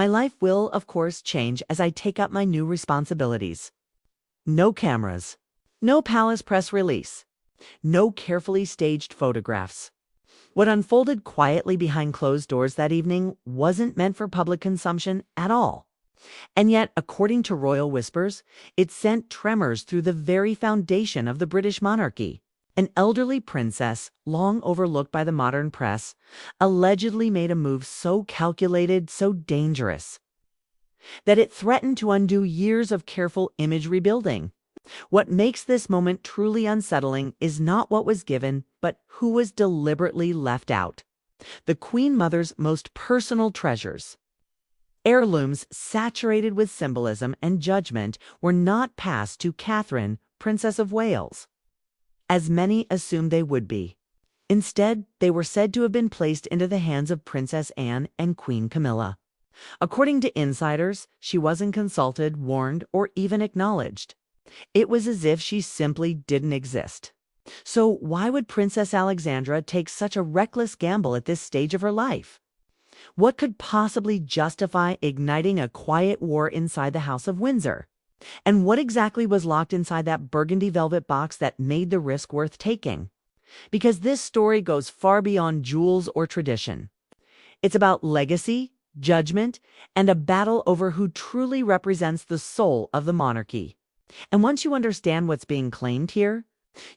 My life will, of course, change as I take up my new responsibilities. No cameras. No palace press release. No carefully staged photographs. What unfolded quietly behind closed doors that evening wasn't meant for public consumption at all. And yet, according to royal whispers, it sent tremors through the very foundation of the British monarchy. An elderly princess, long overlooked by the modern press, allegedly made a move so calculated, so dangerous, that it threatened to undo years of careful image rebuilding. What makes this moment truly unsettling is not what was given, but who was deliberately left out. The Queen Mother's most personal treasures. Heirlooms saturated with symbolism and judgment were not passed to Catherine, Princess of Wales, as many assumed they would be. Instead, they were said to have been placed into the hands of Princess Anne and Queen Camilla. According to insiders, she wasn't consulted, warned, or even acknowledged. It was as if she simply didn't exist. So why would Princess Alexandra take such a reckless gamble at this stage of her life? What could possibly justify igniting a quiet war inside the House of Windsor? And what exactly was locked inside that burgundy velvet box that made the risk worth taking? Because this story goes far beyond jewels or tradition. It's about legacy, judgment, and a battle over who truly represents the soul of the monarchy. And once you understand what's being claimed here,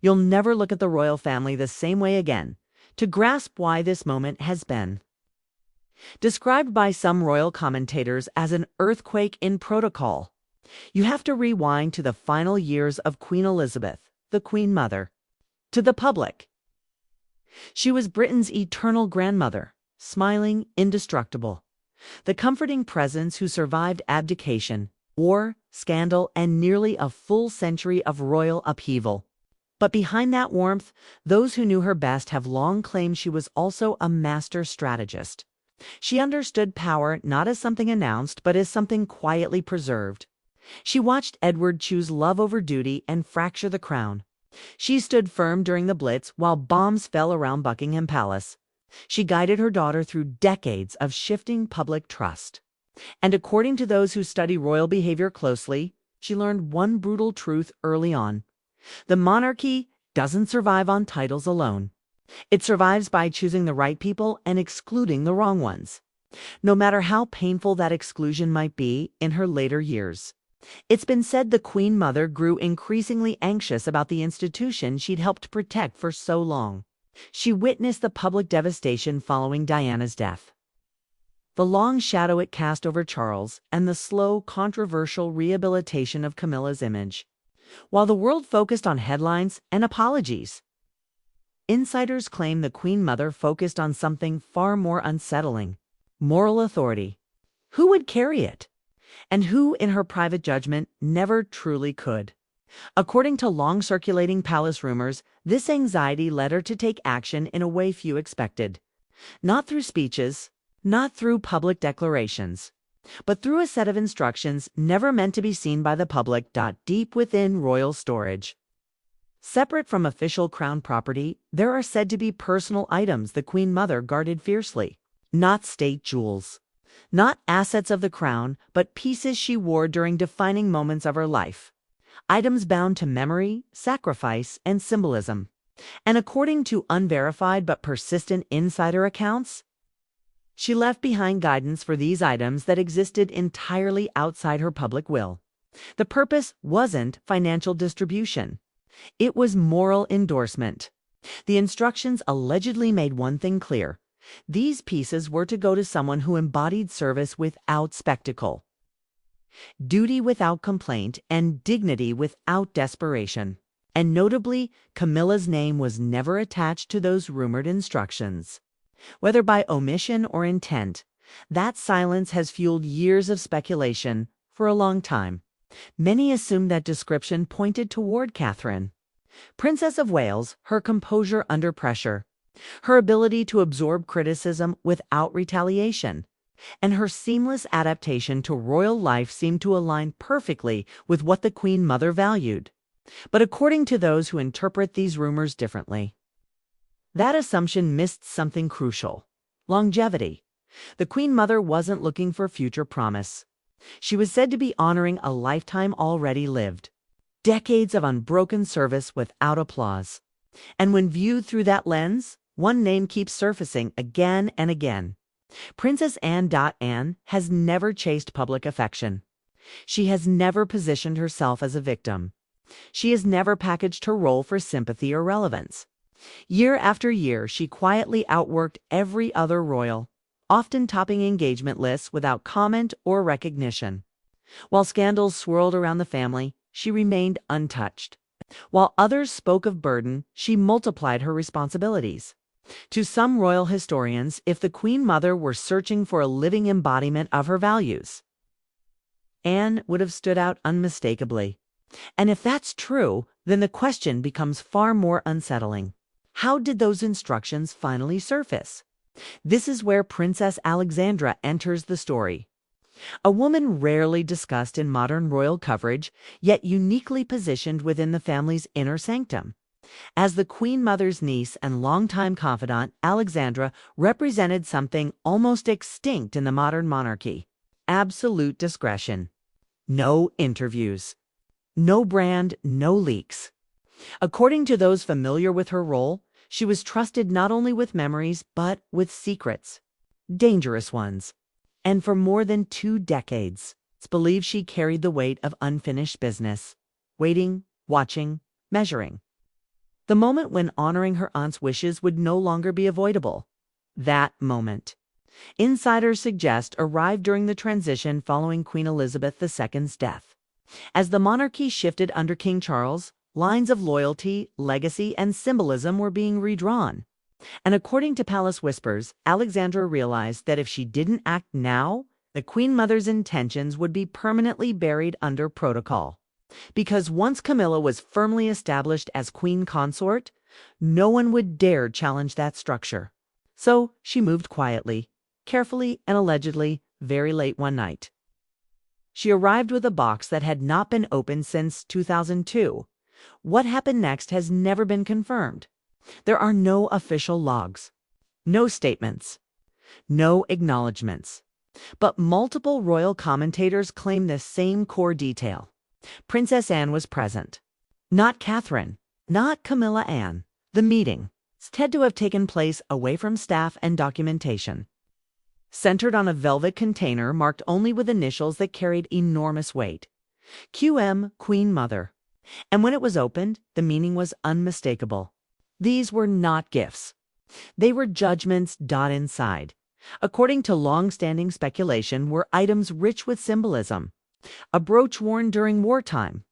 you'll never look at the royal family the same way again, to grasp why this moment has been described by some royal commentators as an earthquake in protocol. You have to rewind to the final years of Queen Elizabeth, the Queen Mother. To the public, she was Britain's eternal grandmother, smiling, indestructible. The comforting presence who survived abdication, war, scandal, and nearly a full century of royal upheaval. But behind that warmth, those who knew her best have long claimed she was also a master strategist. She understood power not as something announced, but as something quietly preserved. She watched Edward choose love over duty and fracture the crown. She stood firm during the Blitz while bombs fell around Buckingham Palace. She guided her daughter through decades of shifting public trust. And according to those who study royal behavior closely, she learned one brutal truth early on. The monarchy doesn't survive on titles alone. It survives by choosing the right people and excluding the wrong ones, no matter how painful that exclusion might be in her later years. It's been said the Queen Mother grew increasingly anxious about the institution she'd helped protect for so long. She witnessed the public devastation following Diana's death, the long shadow it cast over Charles, and the slow, controversial rehabilitation of Camilla's image, while the world focused on headlines and apologies. Insiders claim the Queen Mother focused on something far more unsettling: moral authority. Who would carry it? And who, in her private judgment, never truly could. According to long-circulating palace rumors, this anxiety led her to take action in a way few expected. Not through speeches, not through public declarations, but through a set of instructions never meant to be seen by the public. Deep within royal storage, separate from official crown property, there are said to be personal items the Queen Mother guarded fiercely. Not state jewels, not assets of the crown, but pieces she wore during defining moments of her life. Items bound to memory, sacrifice, and symbolism. And according to unverified but persistent insider accounts, she left behind guidance for these items that existed entirely outside her public will. The purpose wasn't financial distribution. It was moral endorsement. The instructions allegedly made one thing clear: these pieces were to go to someone who embodied service without spectacle, duty without complaint, and dignity without desperation. And notably, Camilla's name was never attached to those rumored instructions. Whether by omission or intent, that silence has fueled years of speculation for a long time. Many assumed that description pointed toward Catherine, Princess of Wales, her composure under pressure, her ability to absorb criticism without retaliation, and her seamless adaptation to royal life seemed to align perfectly with what the Queen Mother valued. But according to those who interpret these rumors differently, that assumption missed something crucial: longevity. The Queen Mother wasn't looking for future promise. She was said to be honoring a lifetime already lived, decades of unbroken service without applause. And when viewed through that lens, one name keeps surfacing again and again. Princess Anne. Anne has never chased public affection. She has never positioned herself as a victim. She has never packaged her role for sympathy or relevance. Year after year, she quietly outworked every other royal, often topping engagement lists without comment or recognition. While scandals swirled around the family, she remained untouched. While others spoke of burden, she multiplied her responsibilities. To some royal historians, if the Queen Mother were searching for a living embodiment of her values, Anne would have stood out unmistakably. And if that's true, then the question becomes far more unsettling. How did those instructions finally surface? This is where Princess Alexandra enters the story. A woman rarely discussed in modern royal coverage, yet uniquely positioned within the family's inner sanctum. As the Queen Mother's niece and longtime confidant, Alexandra represented something almost extinct in the modern monarchy: absolute discretion. No interviews. No brand, no leaks. According to those familiar with her role, she was trusted not only with memories, but with secrets. Dangerous ones. And for more than 2 decades, it's believed she carried the weight of unfinished business, waiting, watching, measuring. The moment when honoring her aunt's wishes would no longer be avoidable. That moment, insiders suggest, arrived during the transition following Queen Elizabeth II's death. As the monarchy shifted under King Charles, lines of loyalty, legacy, and symbolism were being redrawn. And according to Palace Whispers, Alexandra realized that if she didn't act now, the Queen Mother's intentions would be permanently buried under protocol. Because once Camilla was firmly established as Queen Consort, no one would dare challenge that structure. So she moved quietly, carefully, and allegedly very late one night. She arrived with a box that had not been opened since 2002. What happened next has never been confirmed. There are no official logs, no statements, no acknowledgments. But multiple royal commentators claim this same core detail. Princess Anne was present. Not Catherine, not Camilla Anne. The meeting is said to have taken place away from staff and documentation, centered on a velvet container marked only with initials that carried enormous weight. QM, Queen Mother. And when it was opened, the meaning was unmistakable. These were not gifts. They were judgments. Inside, according to long-standing speculation, were items rich with symbolism. A brooch worn during wartime,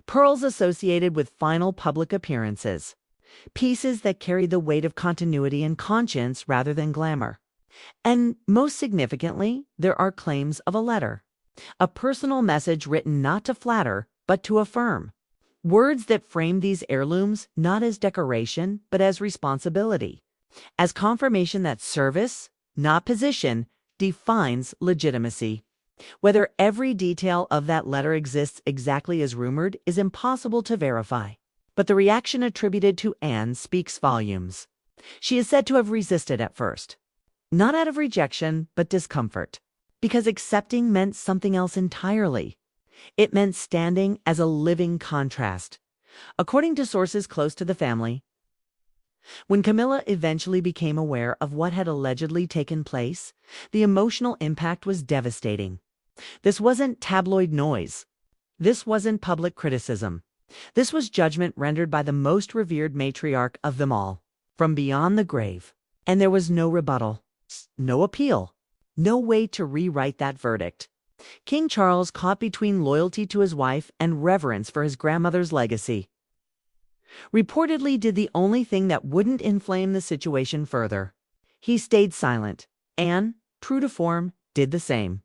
pearls associated with final public appearances, pieces that carried the weight of continuity and conscience rather than glamour. And most significantly, there are claims of a letter, a personal message written not to flatter, but to affirm. Words that frame these heirlooms not as decoration, but as responsibility, as confirmation that service, not position, defines legitimacy. Whether every detail of that letter exists exactly as rumored is impossible to verify. But the reaction attributed to Anne speaks volumes. She is said to have resisted at first, not out of rejection, but discomfort, because accepting meant something else entirely. It meant standing as a living contrast. According to sources close to the family, when Camilla eventually became aware of what had allegedly taken place, the emotional impact was devastating. This wasn't tabloid noise. This wasn't public criticism. This was judgment rendered by the most revered matriarch of them all, from beyond the grave. And there was no rebuttal, no appeal, no way to rewrite that verdict. King Charles, caught between loyalty to his wife and reverence for his grandmother's legacy, reportedly did the only thing that wouldn't inflame the situation further. He stayed silent. Anne, true to form, did the same.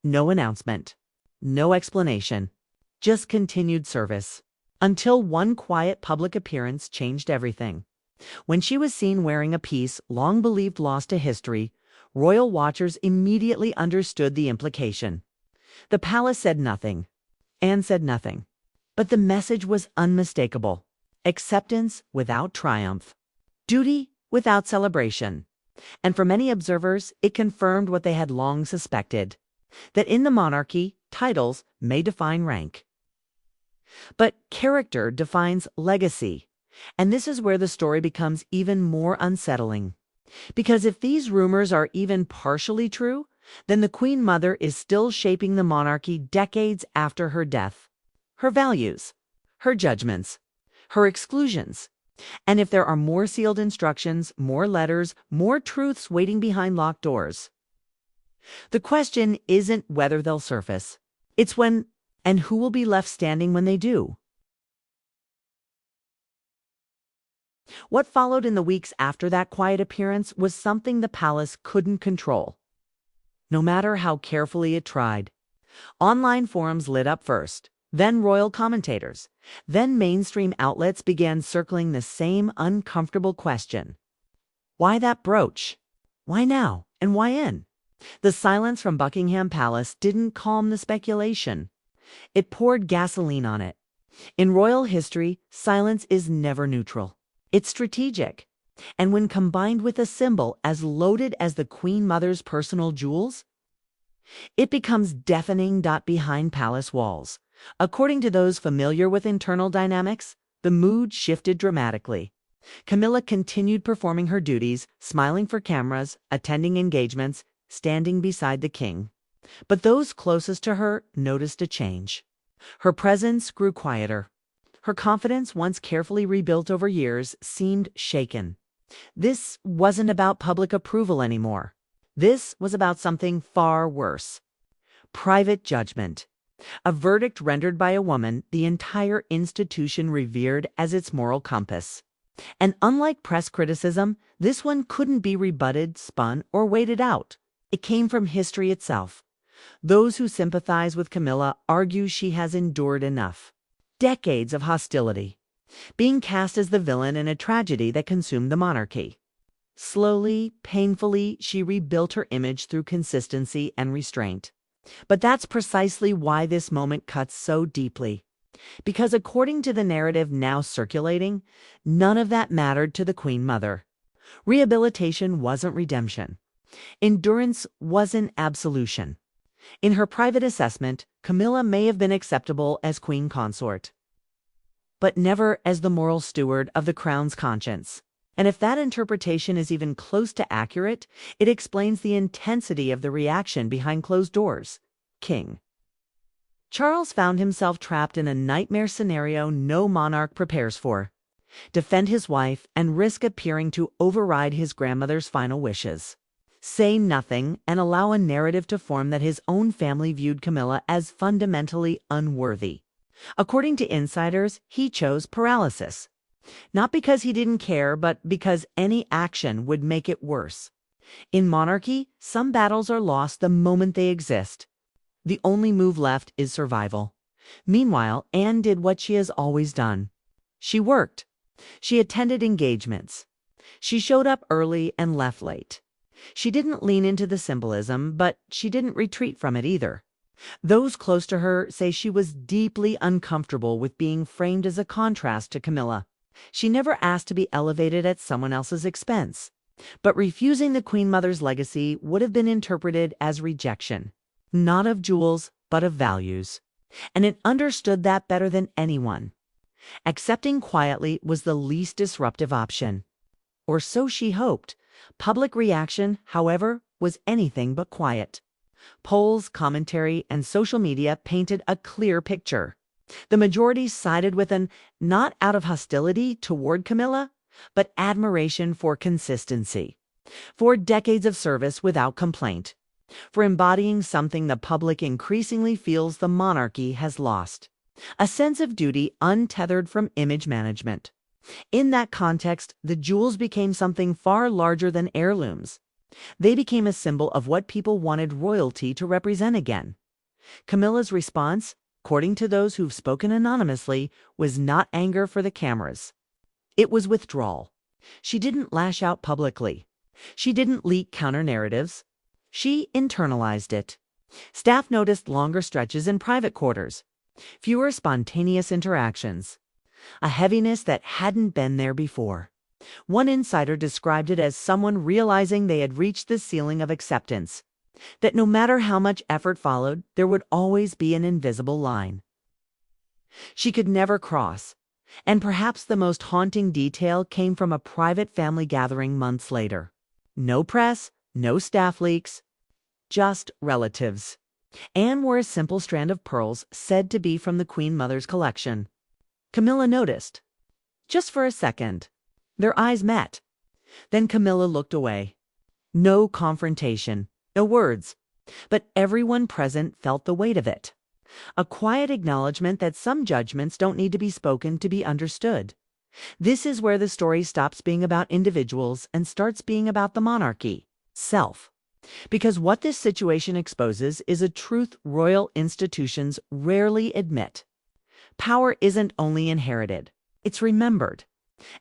No announcement, no explanation, just continued service. Until one quiet public appearance changed everything. When she was seen wearing a piece long believed lost to history, royal watchers immediately understood the implication. The palace said nothing. Anne said nothing. But the message was unmistakable. Acceptance without triumph. Duty without celebration. And for many observers, it confirmed what they had long suspected, that in the monarchy, titles may define rank. But character defines legacy, and this is where the story becomes even more unsettling. Because if these rumors are even partially true, then the Queen Mother is still shaping the monarchy decades after her death. Her values, her judgments, her exclusions. And if there are more sealed instructions, more letters, more truths waiting behind locked doors. The question isn't whether they'll surface. It's when and who will be left standing when they do. What followed in the weeks after that quiet appearance was something the palace couldn't control, no matter how carefully it tried. Online forums lit up first, then royal commentators, then mainstream outlets began circling the same uncomfortable question. Why that brooch? Why now? And why in? The silence from Buckingham Palace didn't calm the speculation. It poured gasoline on it. In royal history, silence is never neutral. It's strategic. And when combined with a symbol as loaded as the Queen Mother's personal jewels, it becomes deafening. Behind palace walls. According to those familiar with internal dynamics, the mood shifted dramatically. Camilla continued performing her duties, smiling for cameras, attending engagements, standing beside the king. But those closest to her noticed a change. Her presence grew quieter. Her confidence, once carefully rebuilt over years, seemed shaken. This wasn't about public approval anymore. This was about something far worse. Private judgment. A verdict rendered by a woman the entire institution revered as its moral compass. And unlike press criticism, this one couldn't be rebutted, spun, or waited out. It came from history itself. Those who sympathize with Camilla argue she has endured enough. Decades of hostility. Being cast as the villain in a tragedy that consumed the monarchy. Slowly, painfully, she rebuilt her image through consistency and restraint. But that's precisely why this moment cuts so deeply. Because according to the narrative now circulating, none of that mattered to the Queen Mother. Rehabilitation wasn't redemption. Endurance wasn't absolution. In her private assessment, Camilla may have been acceptable as queen consort, but never as the moral steward of the crown's conscience. And if that interpretation is even close to accurate, it explains the intensity of the reaction behind closed doors. King Charles found himself trapped in a nightmare scenario no monarch prepares for. Defend his wife and risk appearing to override his grandmother's final wishes. Say nothing and allow a narrative to form that his own family viewed Camilla as fundamentally unworthy. According to insiders, he chose paralysis. Not because he didn't care, but because any action would make it worse. In monarchy, some battles are lost the moment they exist. The only move left is survival. Meanwhile, Anne did what she has always done. She worked. She attended engagements. She showed up early and left late. She didn't lean into the symbolism, but she didn't retreat from it either. Those close to her say she was deeply uncomfortable with being framed as a contrast to Camilla. She never asked to be elevated at someone else's expense. But refusing the Queen Mother's legacy would have been interpreted as rejection, not of jewels, but of values. And it understood that better than anyone. Accepting quietly was the least disruptive option. Or so she hoped. Public reaction, however, was anything but quiet. Polls, commentary, and social media painted a clear picture. The majority sided with an not out of hostility toward Camilla, but admiration for consistency, for decades of service without complaint, for embodying something the public increasingly feels the monarchy has lost, a sense of duty untethered from image management. In that context, the jewels became something far larger than heirlooms. They became a symbol of what people wanted royalty to represent again. Camilla's response, according to those who've spoken anonymously, was not anger for the cameras. It was withdrawal. She didn't lash out publicly. She didn't leak counter-narratives. She internalized it. Staff noticed longer stretches in private quarters, fewer spontaneous interactions, a heaviness that hadn't been there before. One insider described it as someone realizing they had reached the ceiling of acceptance, that no matter how much effort followed, there would always be an invisible line she could never cross. And perhaps the most haunting detail came from a private family gathering months later. No press, no staff leaks, just relatives. Anne wore a simple strand of pearls said to be from the Queen Mother's collection. Camilla noticed. Just for a second. Their eyes met. Then Camilla looked away. No confrontation, no words. But everyone present felt the weight of it. A quiet acknowledgement that some judgments don't need to be spoken to be understood. This is where the story stops being about individuals and starts being about the monarchy, self. Because what this situation exposes is a truth royal institutions rarely admit. Power isn't only inherited, it's remembered.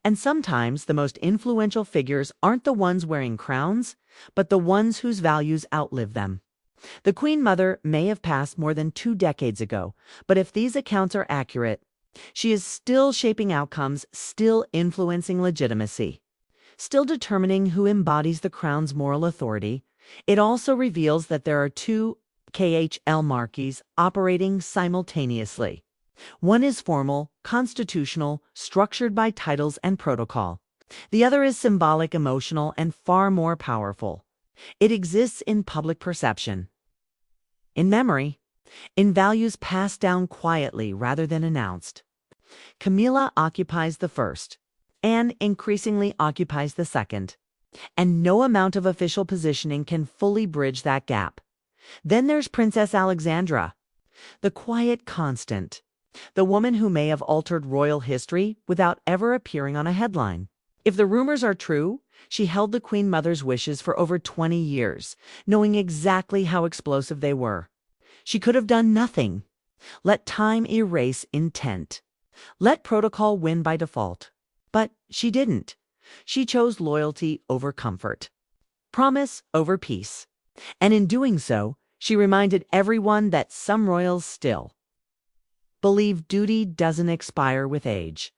And sometimes the most influential figures aren't the ones wearing crowns, but the ones whose values outlive them. The Queen Mother may have passed more than 2 decades ago, but if these accounts are accurate, she is still shaping outcomes, still influencing legitimacy, still determining who embodies the crown's moral authority. It also reveals that there are 2 KHL monarchies operating simultaneously. One is formal, constitutional, structured by titles and protocol. The other is symbolic, emotional, and far more powerful. It exists in public perception, in memory, in values passed down quietly rather than announced. Camilla occupies the first, Anne increasingly occupies the second, and no amount of official positioning can fully bridge that gap. Then there's Princess Alexandra, the quiet constant, the woman who may have altered royal history without ever appearing on a headline. If the rumors are true, she held the Queen Mother's wishes for over 20 years, knowing exactly how explosive they were. She could have done nothing. Let time erase intent. Let protocol win by default. But she didn't. She chose loyalty over comfort, promise over peace. And in doing so, she reminded everyone that some royals still believe duty doesn't expire with age.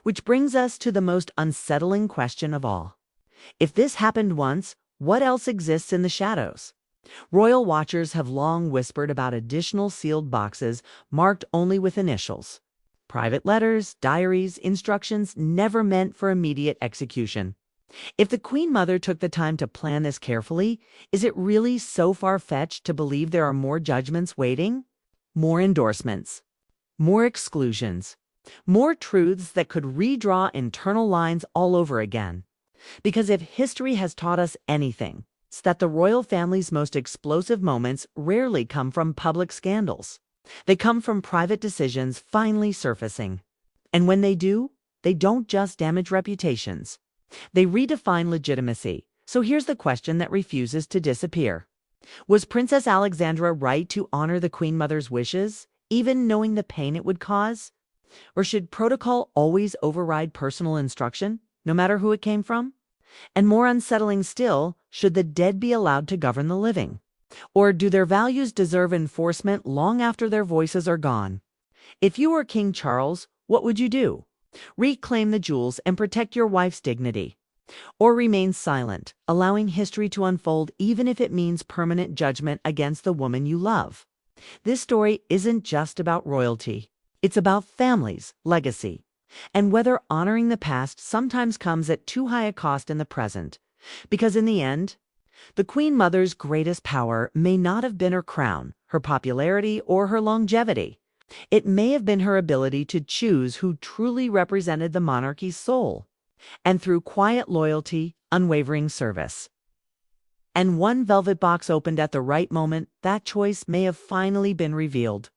Which brings us to the most unsettling question of all. If this happened once, what else exists in the shadows? Royal watchers have long whispered about additional sealed boxes marked only with initials. Private letters, diaries, instructions never meant for immediate execution. If the Queen Mother took the time to plan this carefully, is it really so far-fetched to believe there are more judgments waiting? More endorsements, more exclusions, more truths that could redraw internal lines all over again. Because if history has taught us anything, it's that the royal family's most explosive moments rarely come from public scandals. They come from private decisions finally surfacing. And when they do, they don't just damage reputations. They redefine legitimacy. So here's the question that refuses to disappear. Was Princess Alexandra right to honor the Queen Mother's wishes, even knowing the pain it would cause? Or should protocol always override personal instruction, no matter who it came from? And more unsettling still, should the dead be allowed to govern the living? Or do their values deserve enforcement long after their voices are gone? If you were King Charles, what would you do? Reclaim the jewels and protect your wife's dignity? Or remain silent, allowing history to unfold even if it means permanent judgment against the woman you love? This story isn't just about royalty. It's about families, legacy, and whether honoring the past sometimes comes at too high a cost in the present. Because in the end, the Queen Mother's greatest power may not have been her crown, her popularity, or her longevity. It may have been her ability to choose who truly represented the monarchy's soul, and through quiet loyalty, unwavering service. And one velvet box opened at the right moment, that choice may have finally been revealed.